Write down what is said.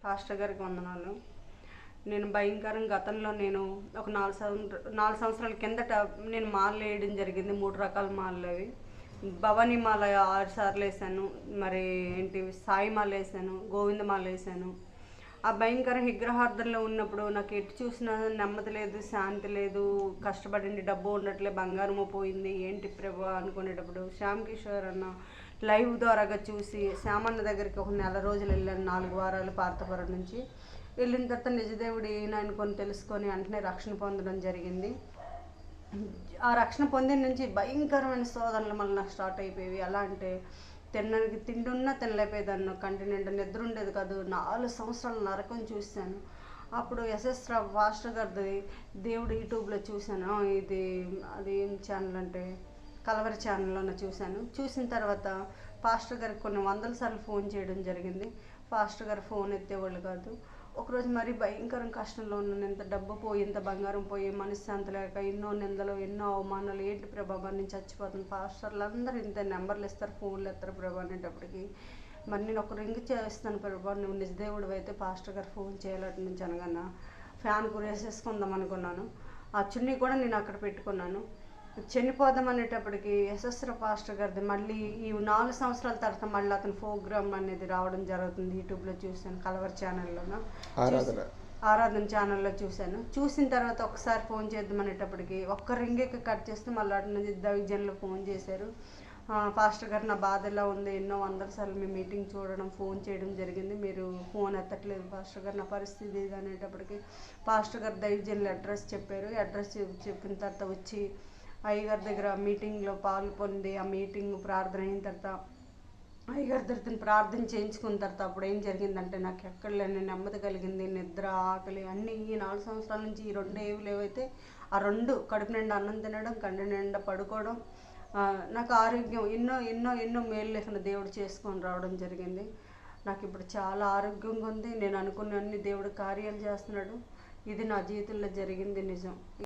Pastor గారికి వందనాలు. నేను భయంకరంగా గతంలో ఒక 4 సంవత్సరాల కిందట నేను మాలలు వేయడం జరిగింది. 3 రకాల మాలలు అవి. భవానీ మాల 6 సార్లు వేసాను. మరి సాయి మాల వేసాను, గోవింద మాల వేసాను. ఆ భయంకర విగ్రహార్థంలో ఉన్నప్పుడు నాకు ఎటు చూసినా నెమ్మది లేదు, శాంతి లేదు, కష్టపడింది డబ్బు ఉండట్లే, బంగారము పోయింది, ఏంటి ప్రభు అనుకునేటప్పుడు శ్యామ్ కిషోర్ అన్న లైవ్ ద్వారాగా చూసి శ్యామన్న దగ్గరికి ఒక నెల రోజులు వెళ్ళాను. 4 వారాలు పార్థపురం నుంచి వెళ్ళిన తర్వాత నిజదేవుడు ఈయన అనుకొని తెలుసుకొని వెంటనే రక్షణ పొందడం జరిగింది. ఆ రక్షణ పొందిన నుంచి భయంకరమైన శోధనలు మళ్ళీ నాకు స్టార్ట్ అయిపోయేవి. ఎలా అంటే తినడానికి తిండి ఉన్నా తినలేకపోయేదాన్ని, కంటి నిండా నిద్ర ఉండేది కాదు. 4 సంవత్సరాల నరకం చూశాను. అప్పుడు ఎస్ఎస్ రావు పాస్టర్ గారిది దేవుడు యూట్యూబ్లో చూశాను. అది ఏం ఛానల్ అంటే కలవరి ఛానల్లోనే చూశాను. చూసిన తర్వాత పాస్టర్ గారికి కొన్ని 100 సార్లు ఫోన్ చేయడం జరిగింది. పాస్టర్ గారు ఫోన్ ఎత్తేవాళ్ళు కాదు. ఒకరోజు మరీ భయంకరం కష్టంలో ఉన్నాను. ఇంత డబ్బు పోయి, ఇంత బంగారం పోయి, మనశ్శాంతి లేక, ఎన్నో నిందలు, ఎన్నో అవమానాలు, ఏంటి ప్రభా నేను చచ్చిపోతాను. పాస్టర్లు అందరూ ఇంత నెంబర్లు ఇస్తారు, ఫోన్లు ఎత్తారు ప్రభా అనేటప్పటికి మరి నేను ఒక రింగ్ చేస్తాను ప్రభా, నువ్వు నిజదేవుడు అయితే పాస్టర్ గారు ఫోన్ చేయాలటి నుంచి అనగానే ఫ్యాన్ వేసేసుకుందాం అనుకున్నాను. ఆ చున్నీ కూడా నేను అక్కడ పెట్టుకున్నాను. చనిపోదాం అనేటప్పటికి ఎస్ఎస్ఆర్ పాస్టర్ గారిది మళ్ళీ ఈ 4 సంవత్సరాల తర్వాత మళ్ళీ అతని ప్రోగ్రామ్ అనేది రావడం జరుగుతుంది. యూట్యూబ్లో చూశాను, కలవర్ ఛానల్లోనూ ఆరాధన ఛానల్లో చూశాను. చూసిన తర్వాత ఒకసారి ఫోన్ చేద్దాం అనేటప్పటికి ఒక్క రింగేకి కట్ చేస్తే మళ్ళీ అటు నుంచి దైవజనులు ఫోన్ చేశారు. పాస్టర్ గారు నా బాధ ఎలా ఉంది, ఎన్నో 100 సార్లు మీ మీటింగ్ చూడడం, ఫోన్ చేయడం జరిగింది, మీరు ఫోన్ ఎత్తట్లేదు పాస్టర్ గారు, నా పరిస్థితి ఇది అనేటప్పటికి పాస్టర్ గారు దైవజనులు అడ్రస్ చెప్పారు. అడ్రస్ చెప్పిన తర్వాత వచ్చి అయ్యగారి దగ్గర మీటింగ్లో పాల్పొంది ఆ మీటింగ్ ప్రార్థన అయిన తర్వాత అయ్యగారి దగ్గర ప్రార్థన చేయించుకున్న తర్వాత అప్పుడు ఏం జరిగిందంటే నాకు ఎక్కడ లేని నెమ్మది కలిగింది. నిద్ర, ఆకలి అన్నీ ఈ 4 సంవత్సరాల నుంచి ఈ 2 ఏవి లేవైతే ఆ 2 కడుపు నిండా అన్నం తినడం, కంటి నిండా పడుకోవడం, నాకు ఆరోగ్యం ఎన్నో ఎన్నో ఎన్నో మేలు లేకుండా దేవుడు చేసుకొని రావడం జరిగింది. నాకు ఇప్పుడు చాలా ఆరోగ్యంగా ఉంది. నేను అనుకున్న అన్ని దేవుడు కార్యాలు చేస్తున్నాడు. ఇది నా జీవితంలో జరిగింది నిజం.